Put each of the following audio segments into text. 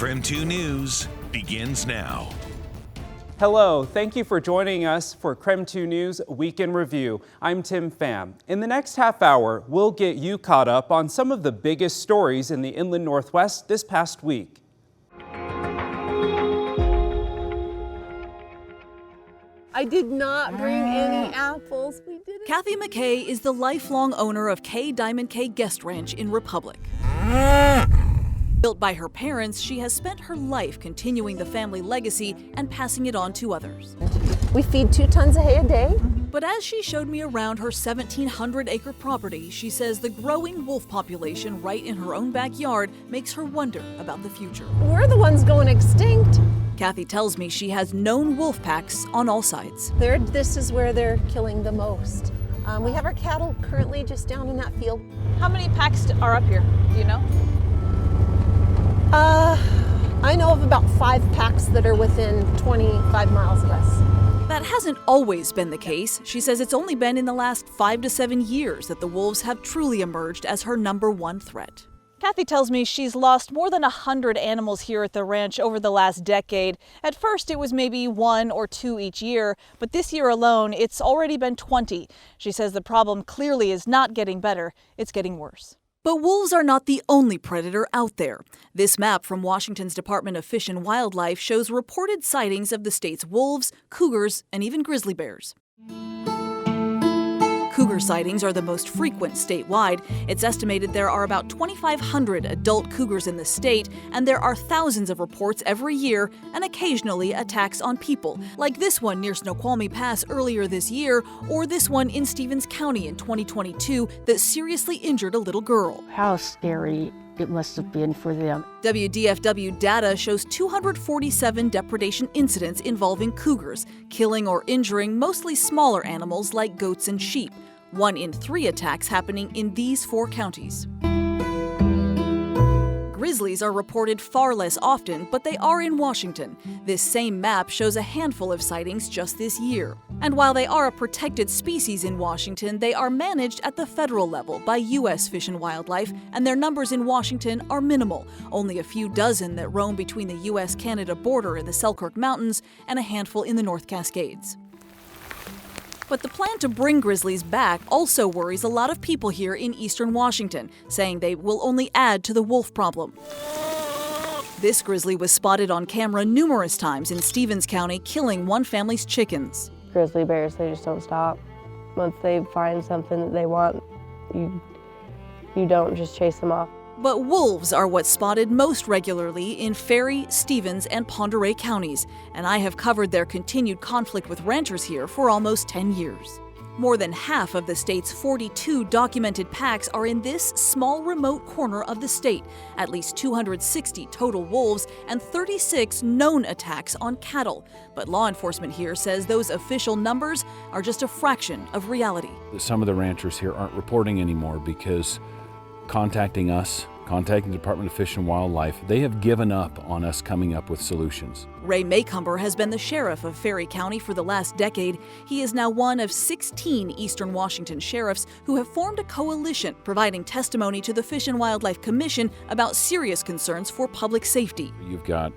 KREM 2 News begins now. Hello, thank you for joining us for KREM 2 News Week in Review. I'm Tim Pham. In the next half hour, we'll get you caught up on some of the biggest stories in the Inland Northwest this past week. I did not bring any apples. We didn't. Kathy McKay is the lifelong owner of K Diamond K Guest Ranch in Republic. Built by her parents, she has spent her life continuing the family legacy and passing it on to others. We feed 2 tons of hay a day. But as she showed me around her 1,700-acre property, she says the growing wolf population right in her own backyard makes her wonder about the future. We're the ones going extinct. Kathy tells me she has known wolf packs on all sides. This is where they're killing the most. We have our cattle currently just down in that field. How many packs are up here? Do you know? I know of about 5 packs that are within 25 miles of us. That hasn't always been the case. She says it's only been in the last 5 to 7 years that the wolves have truly emerged as her #1 threat. Kathy tells me she's lost more than 100 animals here at the ranch over the last decade. At first, it was maybe 1 or 2 each year, but this year alone, it's already been 20. She says the problem clearly is not getting better, it's getting worse. But wolves are not the only predator out there. This map from Washington's Department of Fish and Wildlife shows reported sightings of the state's wolves, cougars, and even grizzly bears. Cougar sightings are the most frequent statewide. It's estimated there are about 2,500 adult cougars in the state, and there are thousands of reports every year and occasionally attacks on people, like this one near Snoqualmie Pass earlier this year, or this one in Stevens County in 2022 that seriously injured a little girl. How scary it must have been for them. WDFW data shows 247 depredation incidents involving cougars, killing or injuring mostly smaller animals like goats and sheep. 1 in 3 attacks happening in these 4 counties. Grizzlies are reported far less often, but they are in Washington. This same map shows a handful of sightings just this year. And while they are a protected species in Washington, they are managed at the federal level by U.S. Fish and Wildlife, and their numbers in Washington are minimal, only a few dozen that roam between the U.S.-Canada border in the Selkirk Mountains and a handful in the North Cascades. But the plan to bring grizzlies back also worries a lot of people here in eastern Washington, saying they will only add to the wolf problem. This grizzly was spotted on camera numerous times in Stevens County, killing one family's chickens. Grizzly bears, they just don't stop. Once they find something that they want, you don't just chase them off. But wolves are what's spotted most regularly in Ferry, Stevens, and Pend Oreille counties, and I have covered their continued conflict with ranchers here for almost 10 years. More than half of the state's 42 documented packs are in this small remote corner of the state, at least 260 total wolves and 36 known attacks on cattle. But law enforcement here says those official numbers are just a fraction of reality. Some of the ranchers here aren't reporting anymore because contacting us, contacting the Department of Fish and Wildlife, they have given up on us coming up with solutions. Ray Maycumber has been the sheriff of Ferry County for the last decade. He is now one of 16 Eastern Washington sheriffs who have formed a coalition providing testimony to the Fish and Wildlife Commission about serious concerns for public safety. You've got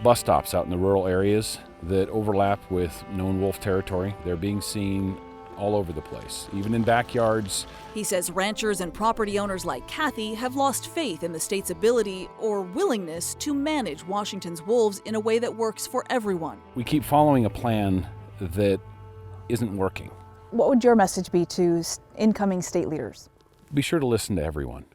bus stops out in the rural areas that overlap with known wolf territory. They're being seen all over the place, even in backyards. He says ranchers and property owners like Kathy have lost faith in the state's ability or willingness to manage Washington's wolves in a way that works for everyone. We keep following a plan that isn't working. What would your message be to incoming state leaders? Be sure to listen to everyone.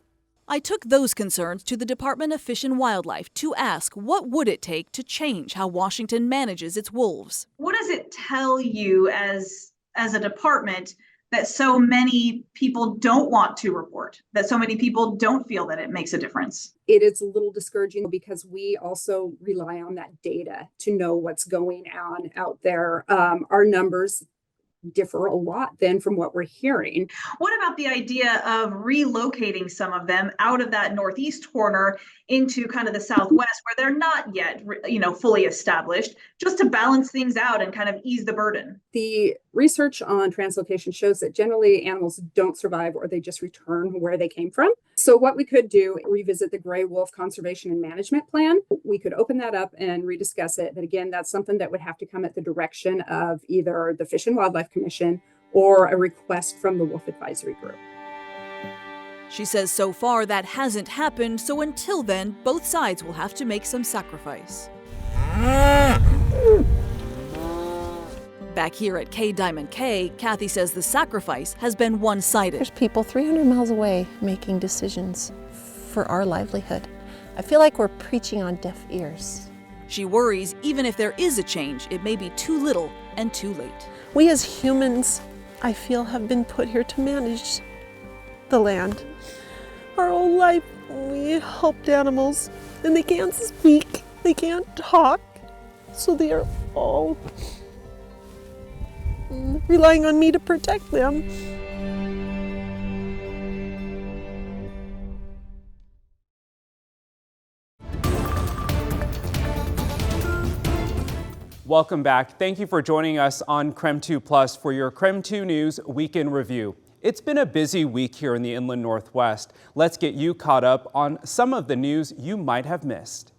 I took those concerns to the Department of Fish and Wildlife to ask what would it take to change how Washington manages its wolves. What does it tell you as a department that so many people don't want to report, that so many people don't feel that it makes a difference? It is a little discouraging because we also rely on that data to know what's going on out there. Our numbers differ a lot then from what we're hearing. What about the idea of relocating some of them out of that northeast corner into kind of the southwest where they're not yet, fully established, just to balance things out and kind of ease the burden? The research on translocation shows that generally animals don't survive or they just return where they came from. So what we could do, revisit the gray wolf conservation and management plan. We could open that up and rediscuss it. But again, that's something that would have to come at the direction of either the Fish and Wildlife Commission or a request from the Wolf Advisory Group. She says so far that hasn't happened, so until then, both sides will have to make some sacrifice. Back here at K Diamond K, Kathy says the sacrifice has been one-sided. There's people 300 miles away making decisions for our livelihood. I feel like we're preaching on deaf ears. She worries even if there is a change, it may be too little and too late. We as humans, I feel, have been put here to manage the land. Our whole life, we helped animals, and they can't speak, they can't talk, so they are all relying on me to protect them. Welcome back. Thank you for joining us on KREM 2 Plus for your KREM 2 News Weekend Review. It's been a busy week here in the Inland Northwest. Let's get you caught up on some of the news you might have missed.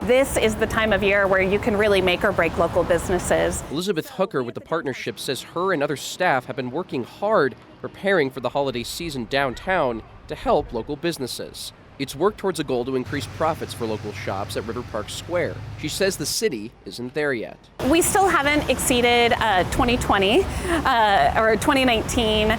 This is the time of year where you can really make or break local businesses. Elizabeth Hooker with the partnership says her and other staff have been working hard preparing for the holiday season downtown to help local businesses. It's worked towards a goal to increase profits for local shops at River Park Square. She says the city isn't there yet. We still haven't exceeded 2020 or 2019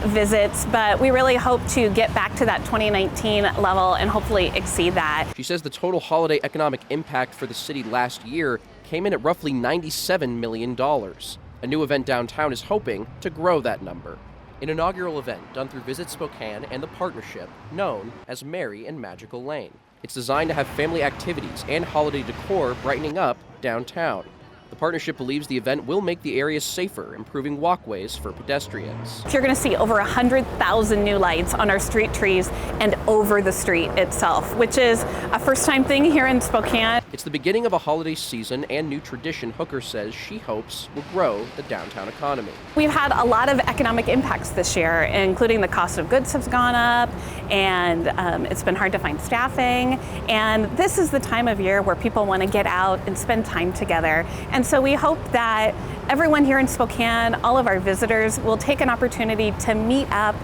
visits, but we really hope to get back to that 2019 level and hopefully exceed that. She says the total holiday economic impact for the city last year came in at roughly $97 million. A new event downtown is hoping to grow that number. An inaugural event done through Visit Spokane and the partnership known as Merry and Magical Lane. It's designed to have family activities and holiday decor brightening up downtown. The partnership believes the event will make the area safer, improving walkways for pedestrians. You're going to see over 100,000 new lights on our street trees and over the street itself, which is a first-time thing here in Spokane. It's the beginning of a holiday season and new tradition Hooker says she hopes will grow the downtown economy. We've had a lot of economic impacts this year, including the cost of goods has gone up, and it's been hard to find staffing. And this is the time of year where people want to get out and spend time together. And so we hope that everyone here in Spokane, all of our visitors, will take an opportunity to meet up.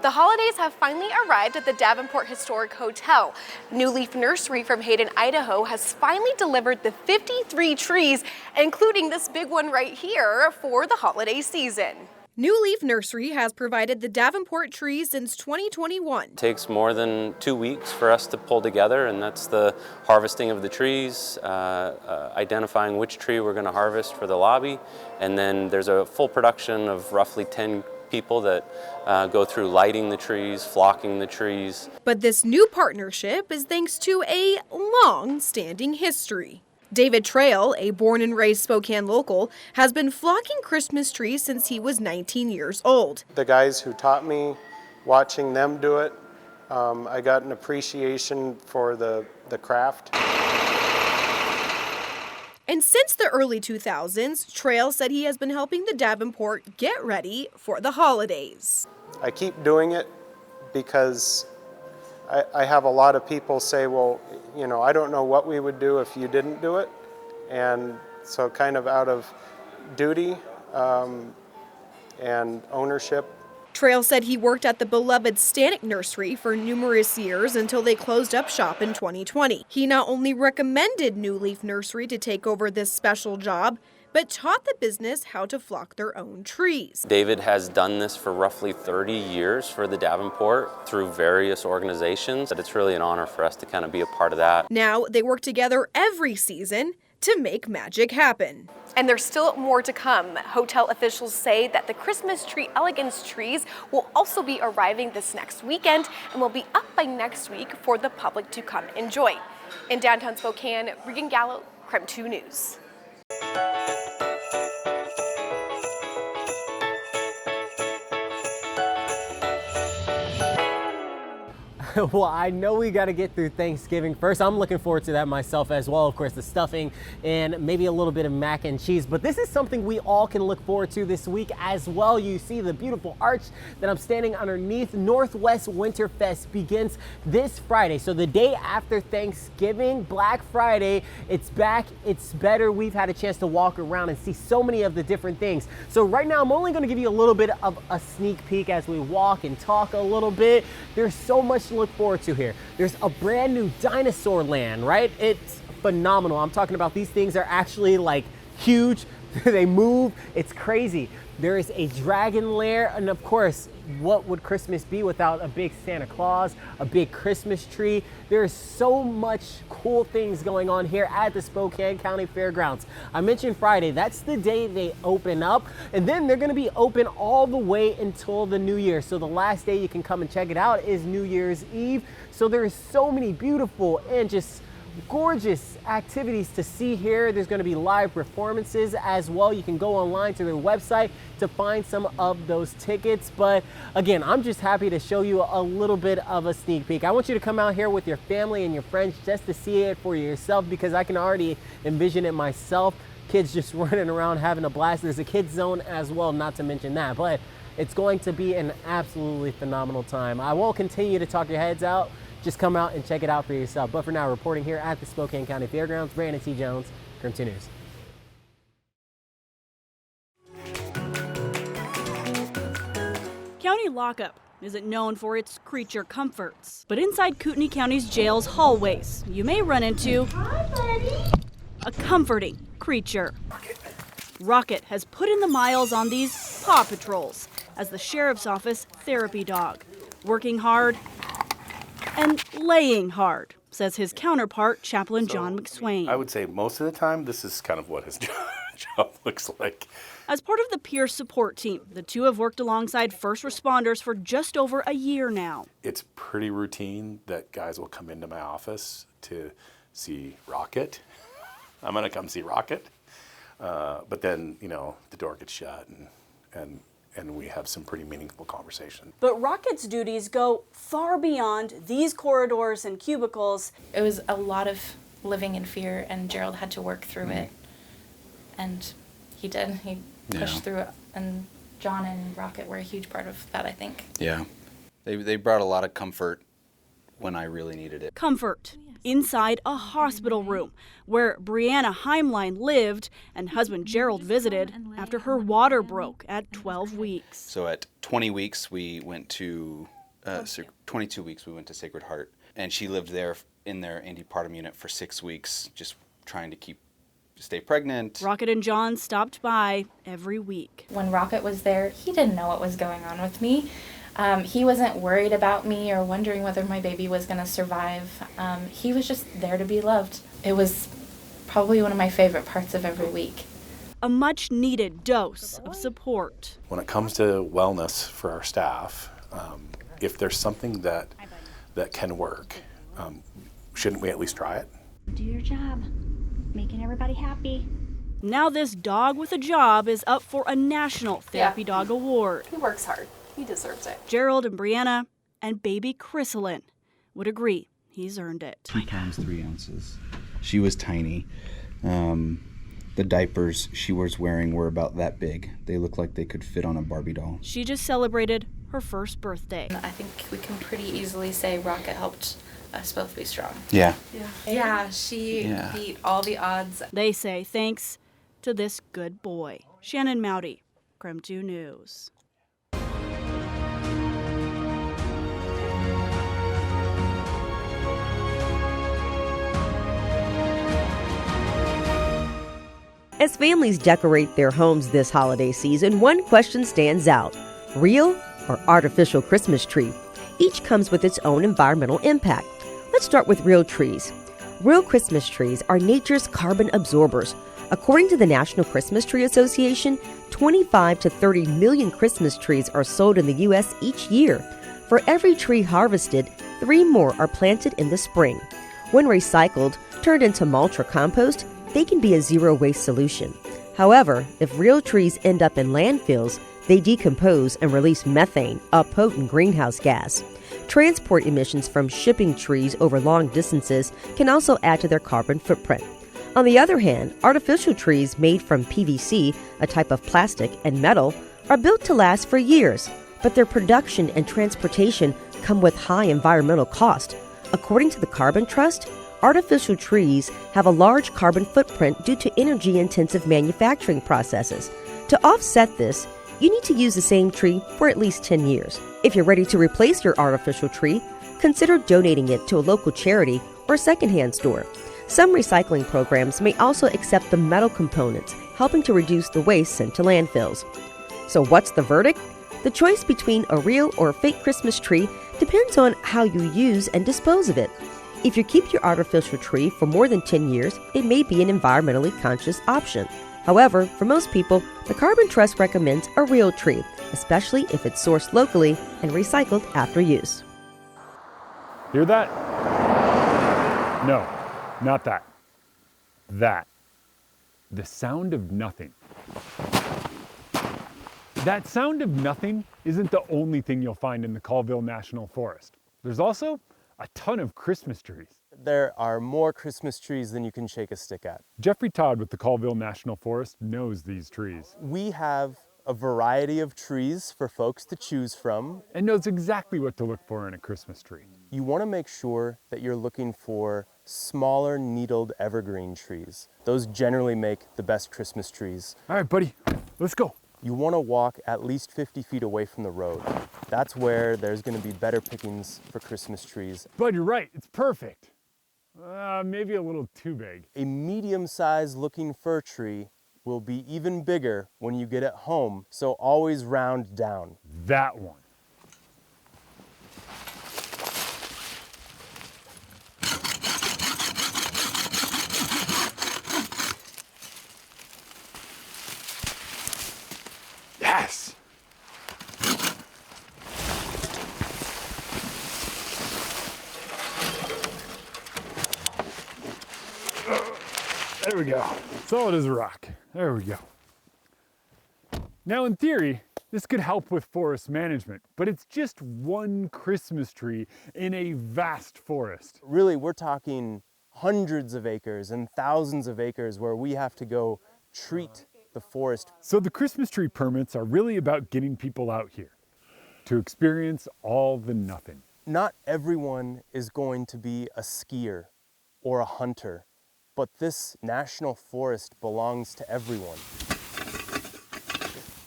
The holidays have finally arrived at the Davenport Historic Hotel. New Leaf Nursery from Hayden, Idaho has finally delivered the 53 trees, including this big one right here, for the holiday season. New Leaf Nursery has provided the Davenport trees since 2021. It takes more than 2 weeks for us to pull together, and that's the harvesting of the trees, identifying which tree we're going to harvest for the lobby, and then there's a full production of roughly 10 people that go through lighting the trees, flocking the trees. But this new partnership is thanks to a long-standing history. David Trail, a born and raised Spokane local, has been flocking Christmas trees since he was 19 years old. The guys who taught me, watching them do it, I got an appreciation for the craft. And since the early 2000s, Trail said he has been helping the Davenport get ready for the holidays. I keep doing it because I have a lot of people say, well, you know, I don't know what we would do if you didn't do it. And so kind of out of duty and ownership. Trail said he worked at the beloved Stanek Nursery for numerous years until they closed up shop in 2020. He not only recommended New Leaf Nursery to take over this special job, but taught the business how to flock their own trees. David has done this for roughly 30 years for the Davenport through various organizations. It's really an honor for us to kind of be a part of that. Now they work together every season, to make magic happen. And there's still more to come. Hotel officials say that the Christmas tree elegance trees will also be arriving this next weekend and will be up by next week for the public to come enjoy. In downtown Spokane, Regan Gallo, KREM 2 News. Well, I know we got to get through Thanksgiving first. I'm looking forward to that myself as well. Of course, the stuffing and maybe a little bit of mac and cheese. But this is something we all can look forward to this week as well. You see the beautiful arch that I'm standing underneath. Northwest Winterfest begins this Friday. So the day after Thanksgiving, Black Friday, it's back, it's better. We've had a chance to walk around and see so many of the different things. So right now, I'm only going to give you a little bit of a sneak peek as we walk and talk a little bit. There's so much to look forward to here. There's a brand new dinosaur land, right? It's phenomenal. I'm talking about these things are actually like huge. They move. It's crazy. There is a dragon lair, and of course, what would Christmas be without a big Santa Claus, a big Christmas tree? There's so much cool things going on here at the Spokane County Fairgrounds. I mentioned Friday, that's the day they open up, and then they're gonna be open all the way until the New Year. So the last day you can come and check it out is New Year's Eve. So there's so many beautiful and just gorgeous activities to see here. There's going to be live performances as well. You can go online to their website to find some of those tickets. But again, I'm just happy to show you a little bit of a sneak peek. I want you to come out here with your family and your friends just to see it for yourself, because I can already envision it myself. Kids just running around having a blast. There's a kids zone as well, not to mention that. But it's going to be an absolutely phenomenal time. I won't continue to talk your heads out. Just come out and check it out for yourself. But for now, reporting here at the Spokane County Fairgrounds, Brandon T. Jones, KREM 2 News. County lockup isn't known for its creature comforts, but inside Kootenai County's jail's hallways, you may run into a comforting creature. Rocket has put in the miles on these Paw Patrols as the sheriff's office therapy dog, working hard and laying hard, says his counterpart, Chaplain John McSwain. I would say most of the time, this is kind of what his job looks like. As part of the peer support team, the two have worked alongside first responders for just over a year now. It's pretty routine that guys will come into my office to see Rocket. I'm going to come see Rocket. But then, you know, the door gets shut and we have some pretty meaningful conversation. But Rocket's duties go far beyond these corridors and cubicles. It was a lot of living in fear, and Gerald had to work through it. And he did. He pushed through it. And John and Rocket were a huge part of that, I think. Yeah. They brought a lot of comfort when I really needed it. Comfort inside a hospital room where Brianna Heimlein lived and husband Gerald visited after her water broke at 12 weeks. So at 20 weeks, we went to, 22 weeks, we went to Sacred Heart. And she lived there in their antepartum unit for 6 weeks, just trying to stay pregnant. Rocket and John stopped by every week. When Rocket was there, he didn't know what was going on with me. He wasn't worried about me or wondering whether my baby was going to survive. He was just there to be loved. It was probably one of my favorite parts of every week. A much needed dose of support. When it comes to wellness for our staff, if there's something that can work, shouldn't we at least try it? Do your job, making everybody happy. Now this dog with a job is up for a National Therapy Dog Award. He works hard. He deserves it. Gerald and Brianna and baby Chrysalin would agree he's earned it. 2 pounds, 3 ounces. She was tiny. The diapers she was wearing were about that big. They looked like they could fit on a Barbie doll. She just celebrated her first birthday. I think we can pretty easily say Rocket helped us both be strong. Yeah. Yeah, she beat all the odds. They say thanks to this good boy. Shannon Mowdy, KREM 2 News. As families decorate their homes this holiday season, one question stands out: real or artificial Christmas tree? Each comes with its own environmental impact. Let's start with real trees. Real Christmas trees are nature's carbon absorbers. According to the National Christmas Tree Association, 25 to 30 million Christmas trees are sold in the U.S. each year. For every tree harvested, 3 more are planted in the spring. When recycled, turned into mulch or compost, they can be a zero-waste solution. However, if real trees end up in landfills, they decompose and release methane, a potent greenhouse gas. Transport emissions from shipping trees over long distances can also add to their carbon footprint. On the other hand, artificial trees made from PVC, a type of plastic, and metal, are built to last for years, but their production and transportation come with high environmental cost. According to the Carbon Trust, artificial trees have a large carbon footprint due to energy-intensive manufacturing processes. To offset this, you need to use the same tree for at least 10 years. If you're ready to replace your artificial tree, consider donating it to a local charity or secondhand store. Some recycling programs may also accept the metal components, helping to reduce the waste sent to landfills. So what's the verdict? The choice between a real or a fake Christmas tree depends on how you use and dispose of it. If you keep your artificial tree for more than 10 years, it may be an environmentally conscious option. However, for most people, the Carbon Trust recommends a real tree, especially if it's sourced locally and recycled after use. Hear that? No, not that. That. The sound of nothing. That sound of nothing isn't the only thing you'll find in the Colville National Forest. There's also a ton of Christmas trees. There are more Christmas trees than you can shake a stick at. Jeffrey Todd with the Colville National Forest knows these trees. We have a variety of trees for folks to choose from. And knows exactly what to look for in a Christmas tree. You want to make sure that you're looking for smaller needled evergreen trees. Those generally make the best Christmas trees. All right, buddy, let's go. You want to walk at least 50 feet away from the road. That's where there's going to be better pickings for Christmas trees. Bud, you're right, it's perfect. Maybe a little too big. A medium-sized looking fir tree will be even bigger when you get it home, so always round down. That one. Yes! There we go. Solid as a rock. There we go. Now in theory, this could help with forest management, but it's just one Christmas tree in a vast forest. Really, we're talking hundreds of acres and thousands of acres where we have to go treat the forest. So the Christmas tree permits are really about getting people out here to experience all the nothing. Not everyone is going to be a skier or a hunter, but this national forest belongs to everyone.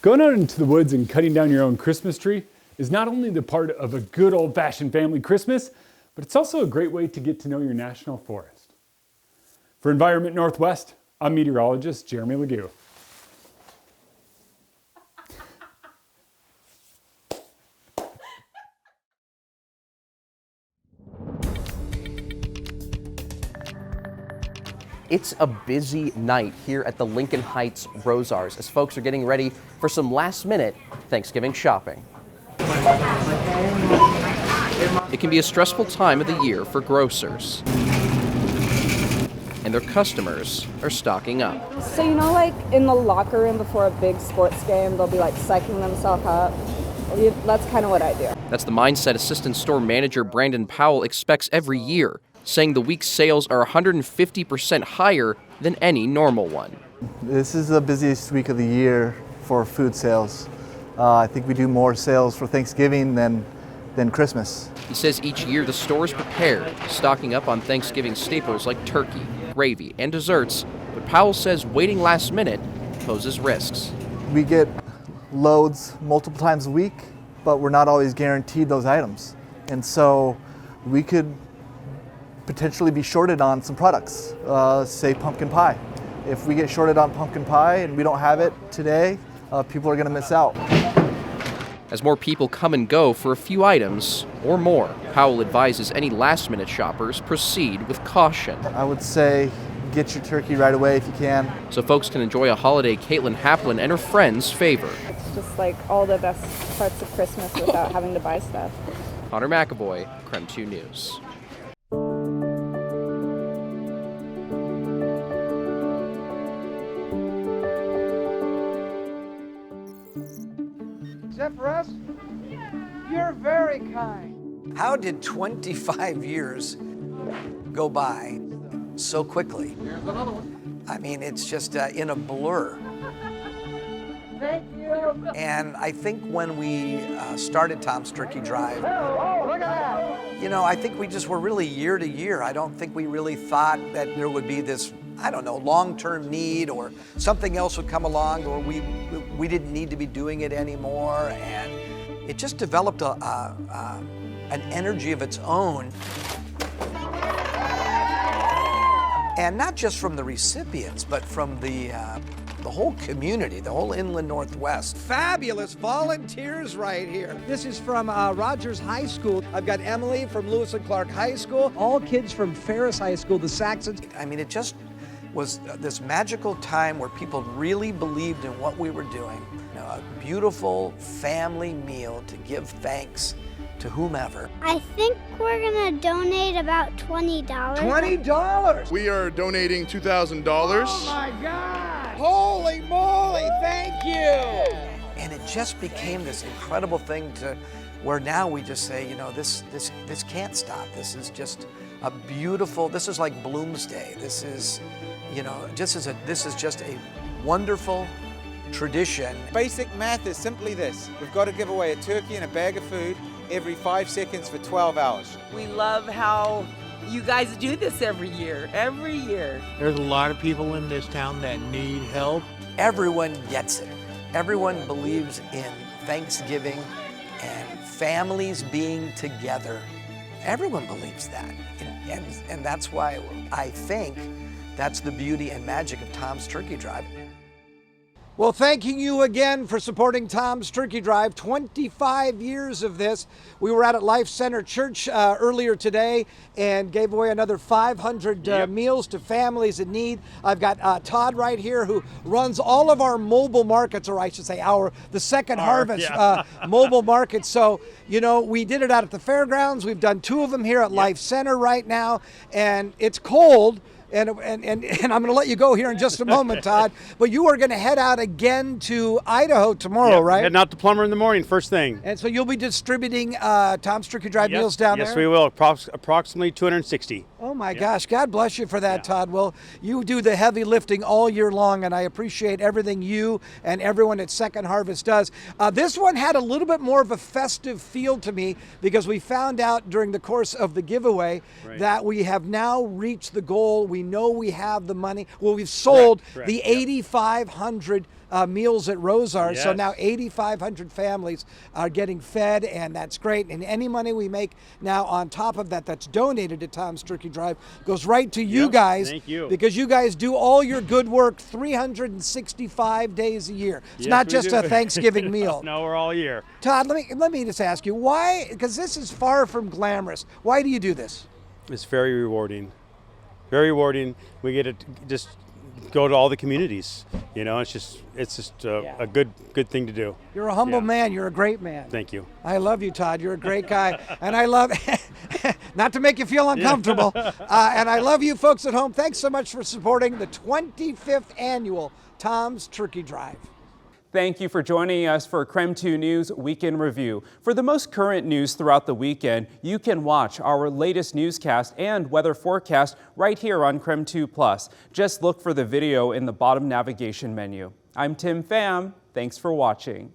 Going out into the woods and cutting down your own Christmas tree is not only the part of a good old-fashioned family Christmas, but it's also a great way to get to know your national forest. For Environment Northwest, I'm meteorologist Jeremy Legoux. It's a busy night here at the Lincoln Heights Rosars as folks are getting ready for some last-minute Thanksgiving shopping. It can be a stressful time of the year for grocers, and their customers are stocking up. So you know, like in the locker room before a big sports game, they'll be like psyching themselves up. That's kind of what I do. That's the mindset Assistant Store Manager Brandon Powell expects every year, saying the week's sales are 150% higher than any normal one. This is the busiest week of the year for food sales. I think we do more sales for Thanksgiving than Christmas. He says each year the store is prepared, stocking up on Thanksgiving staples like turkey, gravy, and desserts, but Powell says waiting last minute poses risks. We get loads multiple times a week, but we're not always guaranteed those items. And so we could potentially be shorted on some products, say pumpkin pie. If we get shorted on pumpkin pie and we don't have it today, people are going to miss out. as more people come and go for a few items or more. Powell advises any last-minute shoppers proceed with caution. I would say get your turkey right away if you can. So folks can enjoy a holiday Caitlin Haplin and her friends favor. It's just like all the best parts of Christmas without having to buy stuff. Connor McAvoy, KREM 2 News. Except for us, you're very kind. How did 25 years go by so quickly? Here's another one. I mean, it's just in a blur. Thank you. And I think when we started Tom's Turkey Drive, oh, look at that. You know, I think we just were really year to year. I don't think we really thought that there would be this, I don't know, long-term need or something else would come along or we didn't need to be doing it anymore. And it just developed an energy of its own. And not just from the recipients, but from the whole community, the whole Inland Northwest. Fabulous volunteers right here. This is from Rogers High School. I've got Emily from Lewis and Clark High School, all kids from Ferris High School, the Saxons. I mean, it just was this magical time where people really believed in what we were doing. You know, a beautiful family meal to give thanks to whomever. I think we're gonna donate about $20. $20? We are donating $2,000. Oh my God! Holy moly, thank you! And it just became this incredible thing to where now we just say, you know, this can't stop. This is just a beautiful, this is like Bloomsday. This is, you know, this is just a wonderful tradition. Basic math is simply this. We've got to give away a turkey and a bag of food every 5 seconds for 12 hours. We love how you guys do this every year. There's a lot of people in this town that need help. Everyone gets it. Everyone believes in Thanksgiving and families being together. Everyone believes that. And that's why I think that's the beauty and magic of Tom's Turkey Drive. Well, thanking you again for supporting Tom's Turkey Drive. 25 years of this. We were out at Life Center Church earlier today and gave away another 500 meals to families in need. I've got Todd right here who runs all of our mobile markets, or I should say the Second Harvest mobile markets. So, you know, we did it out at the fairgrounds. We've done 2 of them here at Life Center right now, and it's cold. And I'm going to let you go here in just a moment, Todd. But you are going to head out again to Idaho tomorrow, right? Heading out to Plummer in the morning, first thing. And so you'll be distributing Tom's Turkey Drive meals down there? Yes, we will. Approximately 260. Oh, my gosh. God bless you for that, Todd. Well, you do the heavy lifting all year long, and I appreciate everything you and everyone at Second Harvest does. This one had a little bit more of a festive feel to me because we found out during the course of the giveaway that we have now reached the goal. We know we have the money. Well, we've sold the 8,500 meals at Rosars, so now 8,500 families are getting fed, and that's great. And any money we make now on top of that that's donated to Tom's Turkey Drive goes right to you guys. Thank you. Because you guys do all your good work 365 days a year. It's not just a Thanksgiving meal. No, we're all year. Todd, let me just ask you, why, because this is far from glamorous, why do you do this? It's very rewarding. Very rewarding. We get to just go to all the communities. You know, it's just a good thing to do. You're a humble man. You're a great man. Thank you. I love you, Todd. You're a great guy. And I love, not to make you feel uncomfortable, and I love you folks at home. Thanks so much for supporting the 25th annual Tom's Turkey Drive. Thank you for joining us for KREM 2 News Weekend Review. For the most current news throughout the weekend, you can watch our latest newscast and weather forecast right here on KREM 2+. Just look for the video in the bottom navigation menu. I'm Tim Pham. Thanks for watching.